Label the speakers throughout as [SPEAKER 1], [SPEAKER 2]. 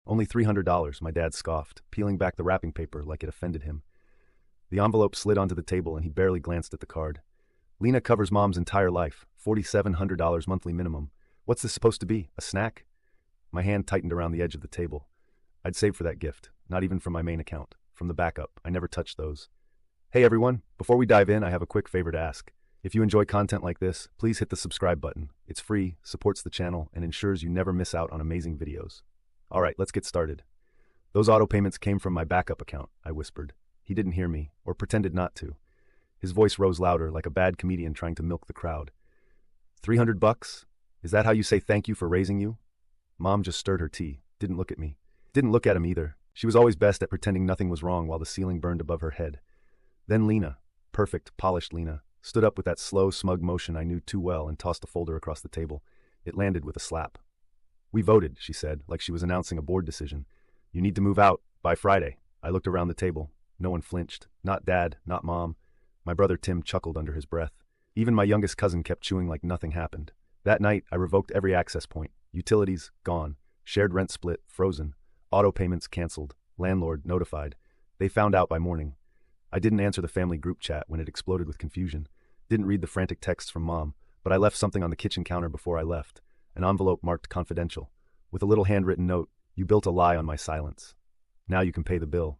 [SPEAKER 1] Only $300, my dad scoffed, peeling back the wrapping paper like it offended him. The envelope slid onto the table and he barely glanced at the card. LENA covers mom's entire life, $4,700 monthly minimum. What's this supposed to be, a snack? My hand tightened around the edge of the table. I'd saved for that gift, not even from my main account. From the backup, I never touched those. Hey everyone, before we dive in, I have a quick favor to ask. If you enjoy content like this, please hit the subscribe button. It's free, supports the channel, and ensures you never miss out on amazing videos. Alright, let's get started. Those auto payments came from my backup account, I whispered. He didn't hear me, or pretended not to. His voice rose louder, like a bad comedian trying to milk the crowd. $300? Is that how you say thank you for raising you? Mom just stirred her tea, didn't look at me. Didn't look at him either. She was always best at pretending nothing was wrong while the ceiling burned above her head. Then LENA, perfect, polished LENA, stood up with that slow, smug motion I knew too well and tossed a folder across the table. It landed with a slap. We voted, she said, like she was announcing a board decision. You need to move out by Friday. I looked around the table. No one flinched. Not Dad, not Mom. My brother Tim chuckled under his breath. Even my youngest cousin kept chewing like nothing happened. That night, I revoked every access point. Utilities, gone. Shared rent split, frozen. Auto payments canceled. Landlord notified. They found out by morning. I didn't answer the family group chat when it exploded with confusion. Didn't read the frantic texts from Mom, but I left something on the kitchen counter before I left. An envelope marked confidential. With a little handwritten note, you built a lie on my silence. Now you can pay the bill.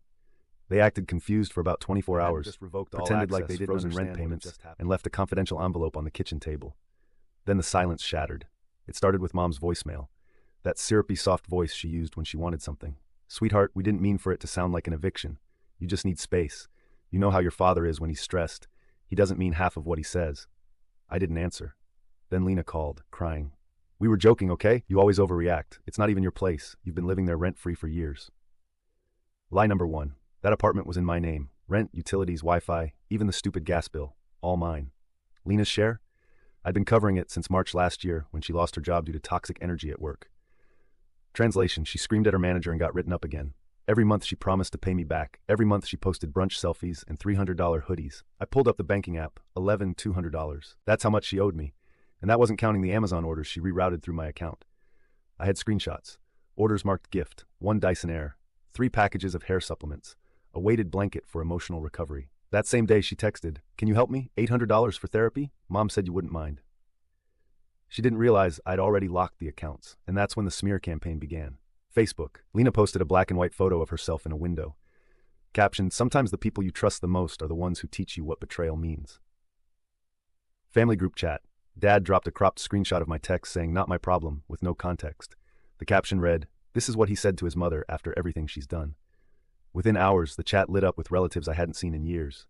[SPEAKER 1] They acted confused for about 24 hours, pretended like they didn't understand rent payments, and left a confidential envelope on the kitchen table. Then the silence shattered. It started with Mom's voicemail. That syrupy soft voice she used when she wanted something. Sweetheart, we didn't mean for it to sound like an eviction. You just need space. You know how your father is when he's stressed. He doesn't mean half of what he says. I didn't answer. Then LENA called, crying. We were joking, okay? You always overreact. It's not even your place. You've been living there rent-free for years. Lie number 1. That apartment was in my name. Rent, utilities, Wi-Fi, even the stupid gas bill. All mine. LENA's share? I'd been covering it since March last year when she lost her job due to toxic energy at work. Translation, she screamed at her manager and got written up again. Every month she promised to pay me back. Every month she posted brunch selfies and $300 hoodies. I pulled up the banking app, $200. That's how much she owed me. And that wasn't counting the Amazon orders she rerouted through my account. I had screenshots. Orders marked gift, 1 Dyson Air, 3 packages of hair supplements, a weighted blanket for emotional recovery. That same day she texted, can you help me? $800 for therapy? Mom said you wouldn't mind. She didn't realize I'd already locked the accounts, and that's when the smear campaign began. Facebook. LENA posted a black and white photo of herself in a window. Captioned, sometimes the people you trust the most are the ones who teach you what betrayal means. Family group chat. Dad dropped a cropped screenshot of my text saying, not my problem, with no context. The caption read, this is what he said to his mother after everything she's done. Within hours, the chat lit up with relatives I hadn't seen in years.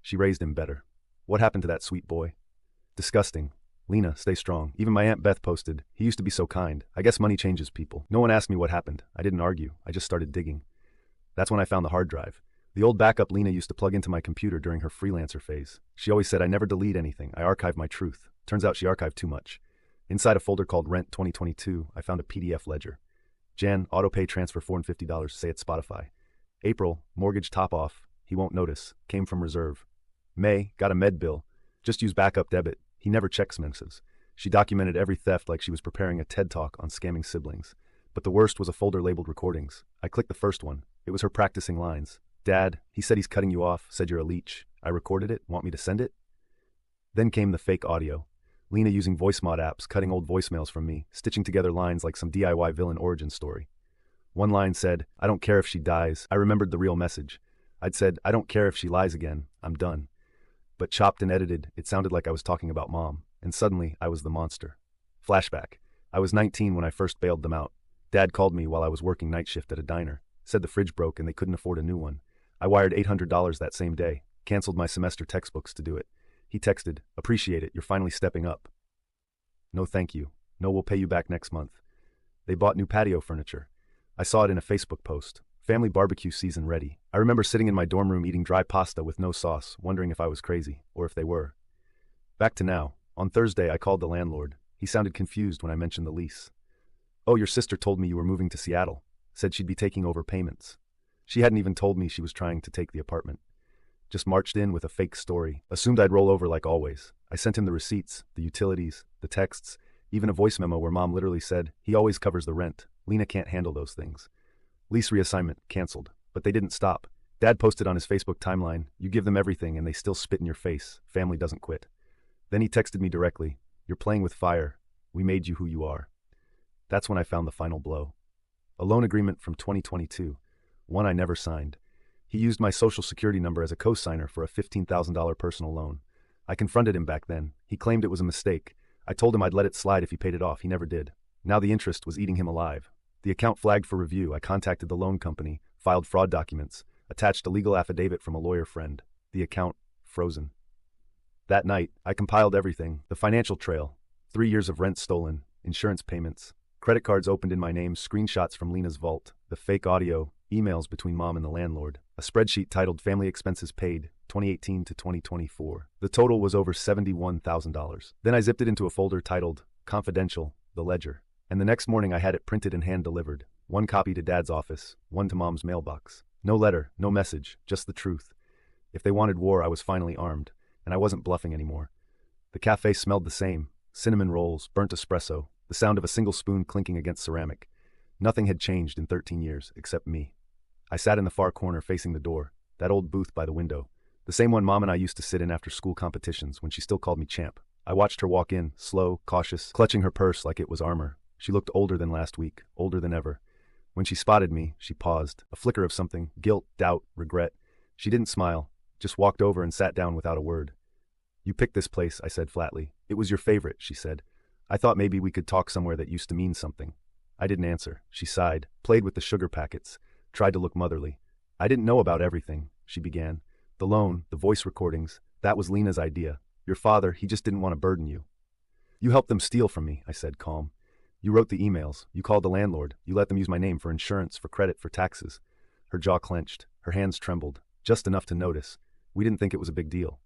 [SPEAKER 1] She raised him better. What happened to that sweet boy? Disgusting. LENA, stay strong. Even my Aunt Beth posted, he used to be so kind. I guess money changes people. No one asked me what happened. I didn't argue. I just started digging. That's when I found the hard drive. The old backup LENA used to plug into my computer during her freelancer phase. She always said I never delete anything. I archive my truth. Turns out she archived too much. Inside a folder called Rent 2022, I found a PDF ledger. Jan, autopay transfer $450, say at Spotify. April, mortgage top off, he won't notice, came from reserve. May, got a med bill, just use backup debit, he never checks expenses. She documented every theft like she was preparing a TED talk on scamming siblings. But the worst was a folder labeled recordings. I clicked the first one. It was her practicing lines. Dad, he said he's cutting you off, said you're a leech. I recorded it, want me to send it? Then came the fake audio. LENA using voice mod apps, cutting old voicemails from me, stitching together lines like some DIY villain origin story. One line said, I don't care if she dies. I remembered the real message. I'd said, I don't care if she lies again. I'm done. But chopped and edited, it sounded like I was talking about Mom. And suddenly, I was the monster. Flashback. I was 19 when I first bailed them out. Dad called me while I was working night shift at a diner. Said the fridge broke and they couldn't afford a new one. I wired $800 that same day. Canceled my semester textbooks to do it. He texted, appreciate it, you're finally stepping up. No thank you. No, we'll pay you back next month. They bought new patio furniture. I saw it in a Facebook post. Family barbecue season ready. I remember sitting in my dorm room eating dry pasta with no sauce, wondering if I was crazy, or if they were. Back to now. On Thursday, I called the landlord. He sounded confused when I mentioned the lease. Oh, your sister told me you were moving to Seattle. Said she'd be taking over payments. She hadn't even told me she was trying to take the apartment. Just marched in with a fake story. Assumed I'd roll over like always. I sent him the receipts, the utilities, the texts, even a voice memo where Mom literally said, he always covers the rent. LENA can't handle those things. Lease reassignment, canceled. But they didn't stop. Dad posted on his Facebook timeline, "You give them everything and they still spit in your face. Family doesn't quit." Then he texted me directly, "You're playing with fire. We made you who you are." That's when I found the final blow. A loan agreement from 2022, one I never signed. He used my social security number as a co-signer for a $15,000 personal loan. I confronted him back then. He claimed it was a mistake. I told him I'd let it slide if he paid it off. He never did. Now the interest was eating him alive. The account flagged for review. I contacted the loan company, filed fraud documents, attached a legal affidavit from a lawyer friend. The account frozen. That night, I compiled everything, the financial trail, 3 years of rent stolen, insurance payments, credit cards opened in my name, screenshots from Lena's vault, the fake audio, emails between mom and the landlord, a spreadsheet titled Family Expenses Paid, 2018 to 2024. The total was over $71,000. Then I zipped it into a folder titled Confidential, the ledger. And the next morning I had it printed and hand-delivered. One copy to Dad's office, one to Mom's mailbox. No letter, no message, just the truth. If they wanted war, I was finally armed, and I wasn't bluffing anymore. The cafe smelled the same, cinnamon rolls, burnt espresso, the sound of a single spoon clinking against ceramic. Nothing had changed in 13 years, except me. I sat in the far corner facing the door, that old booth by the window, the same one Mom and I used to sit in after school competitions when she still called me champ. I watched her walk in, slow, cautious, clutching her purse like it was armor. She looked older than last week, older than ever. When she spotted me, she paused, a flicker of something, guilt, doubt, regret. She didn't smile, just walked over and sat down without a word. "You picked this place," I said flatly. "It was your favorite," she said. "I thought maybe we could talk somewhere that used to mean something." I didn't answer. She sighed, played with the sugar packets, tried to look motherly. "I didn't know about everything," she began. "The loan, the voice recordings, that was Lena's idea. Your father, he just didn't want to burden you." "You helped them steal from me," I said, calm. "You wrote the emails, you called the landlord, you let them use my name for insurance, for credit, for taxes." Her jaw clenched, her hands trembled, just enough to notice. "We didn't think it was a big deal."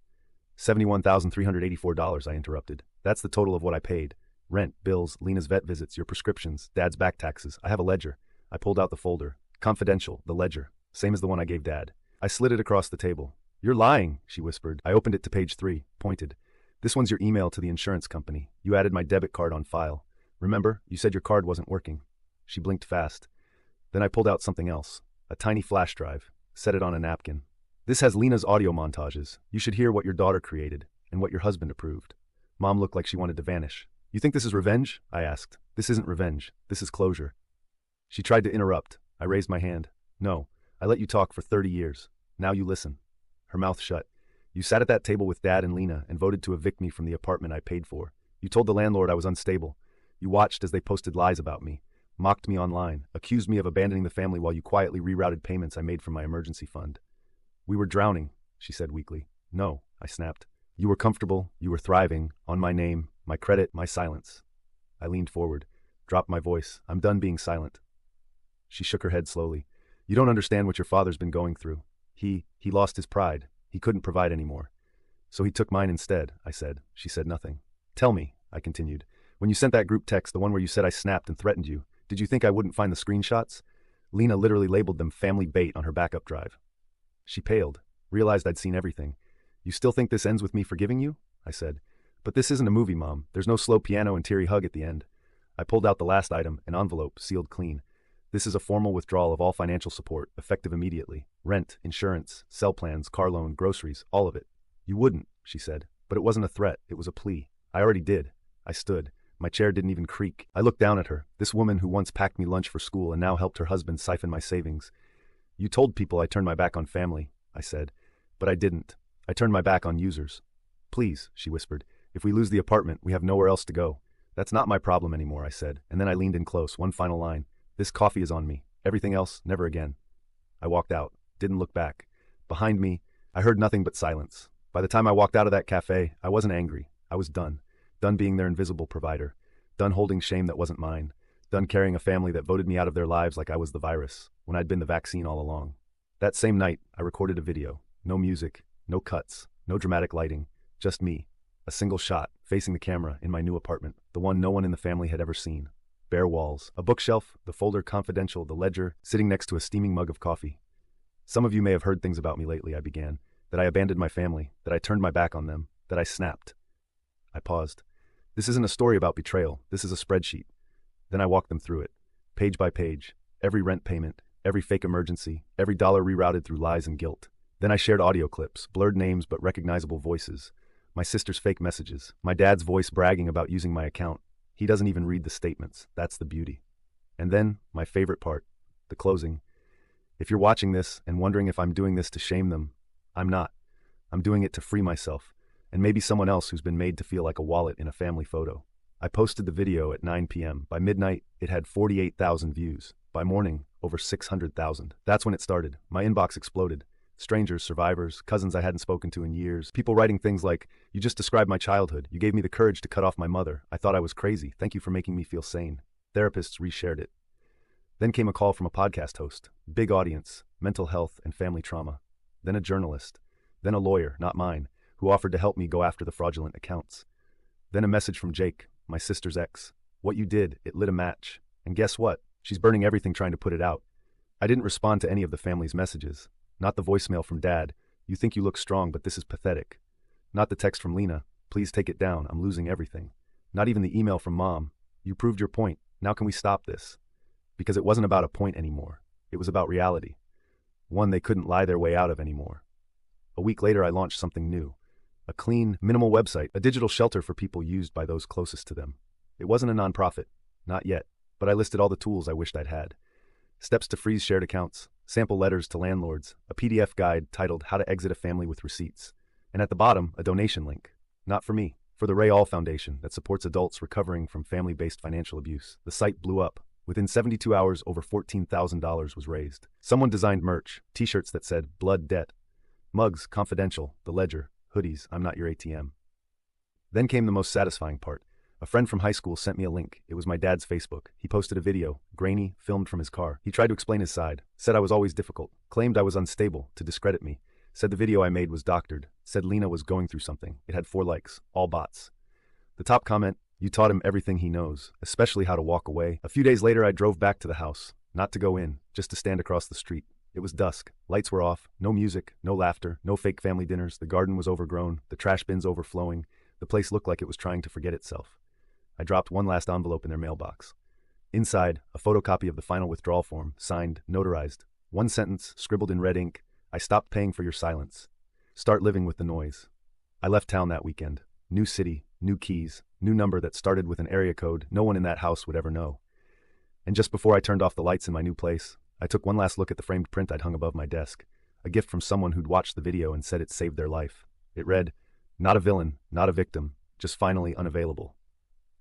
[SPEAKER 1] $71,384, I interrupted. "That's the total of what I paid. Rent, bills, Lena's vet visits, your prescriptions, Dad's back taxes. I have a ledger." I pulled out the folder. Confidential, the ledger, same as the one I gave Dad. I slid it across the table. "You're lying," she whispered. I opened it to page 3, pointed. "This one's your email to the insurance company. You added my debit card on file. Remember, you said your card wasn't working." She blinked fast. Then I pulled out something else, a tiny flash drive, set it on a napkin. "This has Lena's audio montages. You should hear what your daughter created, and what your husband approved." Mom looked like she wanted to vanish. "You think this is revenge?" I asked. "This isn't revenge. This is closure." She tried to interrupt. I raised my hand. "No, I let you talk for 30 years. Now you listen." Her mouth shut. "You sat at that table with Dad and Lena and voted to evict me from the apartment I paid for. You told the landlord I was unstable. You watched as they posted lies about me, mocked me online, accused me of abandoning the family while you quietly rerouted payments I made from my emergency fund." "We were drowning," she said weakly. "No," I snapped. "You were comfortable, you were thriving, on my name, my credit, my silence." I leaned forward, dropped my voice. "I'm done being silent." She shook her head slowly. "You don't understand what your father's been going through. He lost his pride. He couldn't provide anymore. So he took mine instead," I said. She said nothing. "Tell me," I continued, "when you sent that group text, the one where you said I snapped and threatened you, did you think I wouldn't find the screenshots? Lena literally labeled them family bait on her backup drive." She paled, realized I'd seen everything. "You still think this ends with me forgiving you?" I said. "But this isn't a movie, Mom. There's no slow piano and teary hug at the end." I pulled out the last item, an envelope, sealed clean. "This is a formal withdrawal of all financial support, effective immediately. Rent, insurance, cell plans, car loan, groceries, all of it." "You wouldn't," she said. But it wasn't a threat, it was a plea. I already did. I stood. My chair didn't even creak. I looked down at her, this woman who once packed me lunch for school and now helped her husband siphon my savings. "You told people I turned my back on family," I said. "But I didn't. I turned my back on users." "Please," she whispered. "If we lose the apartment, we have nowhere else to go." "That's not my problem anymore," I said, and then I leaned in close, one final line. "This coffee is on me. Everything else, never again." I walked out, didn't look back. Behind me, I heard nothing but silence. By the time I walked out of that cafe, I wasn't angry. I was done. Done being their invisible provider. Done holding shame that wasn't mine. Done carrying a family that voted me out of their lives like I was the virus, when I'd been the vaccine all along. That same night, I recorded a video. No music, no cuts, no dramatic lighting. Just me. A single shot, facing the camera, in my new apartment. The one no one in the family had ever seen. Bare walls, a bookshelf, the folder Confidential, the ledger, sitting next to a steaming mug of coffee. "Some of you may have heard things about me lately," I began. "That I abandoned my family, that I turned my back on them, that I snapped." I paused. "This isn't a story about betrayal, this is a spreadsheet." Then I walked them through it, page by page, every rent payment, every fake emergency, every dollar rerouted through lies and guilt. Then I shared audio clips, blurred names but recognizable voices. My sister's fake messages, my dad's voice bragging about using my account. He doesn't even read the statements. That's the beauty. And then, my favorite part, the closing. If you're watching this and wondering if I'm doing this to shame them, I'm not. I'm doing it to free myself, and maybe someone else who's been made to feel like a wallet in a family photo. I posted the video at 9 p.m. By midnight, it had 48,000 views. By morning, over 600,000. That's when it started. My inbox exploded. Strangers, survivors, cousins I hadn't spoken to in years. People writing things like, "You just described my childhood. You gave me the courage to cut off my mother. I thought I was crazy. Thank you for making me feel sane." Therapists reshared it. Then came a call from a podcast host. Big audience, mental health and family trauma. Then a journalist. Then a lawyer, not mine, who offered to help me go after the fraudulent accounts. Then a message from Jake, my sister's ex. "What you did, it lit a match. And guess what? She's burning everything trying to put it out." I didn't respond to any of the family's messages. Not the voicemail from Dad, "You think you look strong, but this is pathetic." Not the text from Lena, "Please take it down, I'm losing everything." Not even the email from Mom, "You proved your point, now can we stop this?" Because it wasn't about a point anymore. It was about reality. One they couldn't lie their way out of anymore. A week later I launched something new. A clean, minimal website, a digital shelter for people used by those closest to them. It wasn't a nonprofit, not yet, but I listed all the tools I wished I'd had. Steps to freeze shared accounts, sample letters to landlords, a PDF guide titled "How to Exit a Family with Receipts," and at the bottom, a donation link. Not for me, for the Ray All Foundation that supports adults recovering from family-based financial abuse. The site blew up. Within 72 hours, over $14,000 was raised. Someone designed merch, t-shirts that said "Blood Debt," mugs, "Confidential," "The Ledger," hoodies, "I'm not your ATM." Then came the most satisfying part. A friend from high school sent me a link. It was my dad's Facebook. He posted a video, grainy, filmed from his car. He tried to explain his side, said I was always difficult, claimed I was unstable to discredit me, said the video I made was doctored, said Lena was going through something. It had 4 likes, all bots. The top comment, "You taught him everything he knows, especially how to walk away." A few days later I drove back to the house, not to go in, just to stand across the street. It was dusk, lights were off, no music, no laughter, no fake family dinners, the garden was overgrown, the trash bins overflowing, the place looked like it was trying to forget itself. I dropped one last envelope in their mailbox. Inside, a photocopy of the final withdrawal form, signed, notarized. One sentence, scribbled in red ink, "I stopped paying for your silence. Start living with the noise." I left town that weekend. New city, new keys, new number that started with an area code no one in that house would ever know. And just before I turned off the lights in my new place, I took one last look at the framed print I'd hung above my desk, a gift from someone who'd watched the video and said it saved their life. It read, "Not a villain, not a victim, just finally unavailable."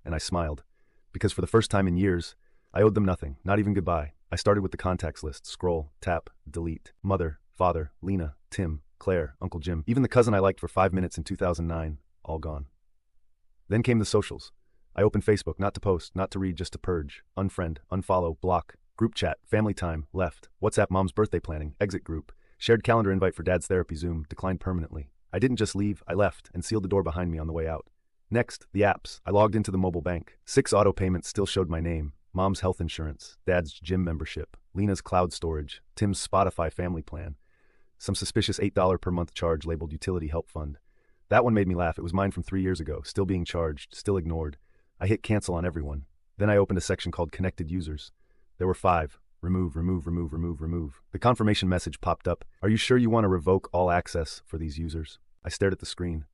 [SPEAKER 1] And I smiled, because for the first time in years, I owed them nothing, not even goodbye. I started with the contacts list, scroll, tap, delete. Mother, father, Lena, Tim, Claire, Uncle Jim, even the cousin I liked for 5 minutes in 2009, all gone. Then came the socials. I opened Facebook, not to post, not to read, just to purge, unfriend, unfollow, block, group chat, family time, left, WhatsApp mom's birthday planning, exit group, shared calendar invite for dad's therapy Zoom, declined permanently. I didn't just leave, I left and sealed the door behind me on the way out. Next, the apps. I logged into the mobile bank. 6 auto payments still showed my name. Mom's health insurance, Dad's gym membership, Lena's cloud storage, Tim's Spotify family plan. Some suspicious $8 per month charge labeled utility help fund. That one made me laugh. It was mine from 3 years ago, still being charged, still ignored. I hit cancel on everyone. Then I opened a section called connected users. There were 5. Remove, remove, remove, remove, remove. The confirmation message popped up. "Are you sure you want to revoke all access for these users?" I stared at the screen.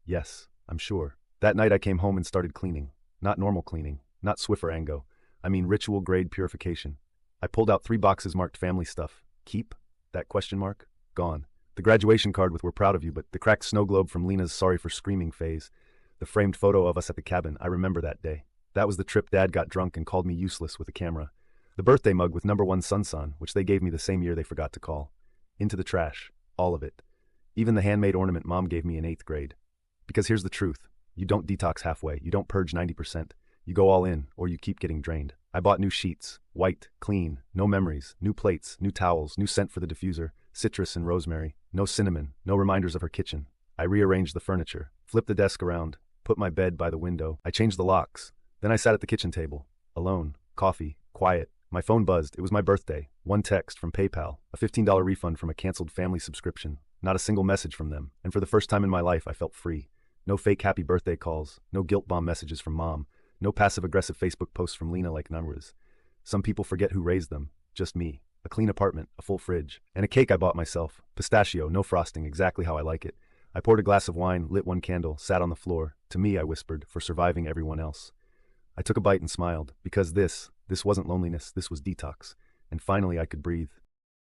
[SPEAKER 1] Yes, I'm sure. That night I came home and started cleaning. Not normal cleaning, not Swiffer Ango. I mean ritual-grade purification. I pulled out 3 boxes marked family stuff. Keep? That question mark? Gone. The graduation card with "We're proud of you," but the cracked snow globe from Lena's sorry for screaming phase. The framed photo of us at the cabin, I remember that day. That was the trip Dad got drunk and called me useless with a camera. The birthday mug with #1 Sunsan, which they gave me the same year they forgot to call. Into the trash. All of it. Even the handmade ornament Mom gave me in 8th grade. Because here's the truth. You don't detox halfway. You don't purge 90%. You go all in, or you keep getting drained. I bought new sheets. White, clean, no memories, new plates, new towels, new scent for the diffuser, citrus and rosemary, no cinnamon, no reminders of her kitchen. I rearranged the furniture, flipped the desk around, put my bed by the window. I changed the locks. Then I sat at the kitchen table, alone, coffee, quiet. My phone buzzed. It was my birthday. One text from PayPal, a $15 refund from a canceled family subscription. Not a single message from them. And for the first time in my life, I felt free. No fake happy birthday calls, no guilt bomb messages from Mom, no passive-aggressive Facebook posts from Lena like Namras. Some people forget who raised them, just me. A clean apartment, a full fridge, and a cake I bought myself. Pistachio, no frosting, exactly how I like it. I poured a glass of wine, lit one candle, sat on the floor. To me, I whispered, for surviving everyone else. I took a bite and smiled, because this wasn't loneliness, this was detox. And finally I could breathe.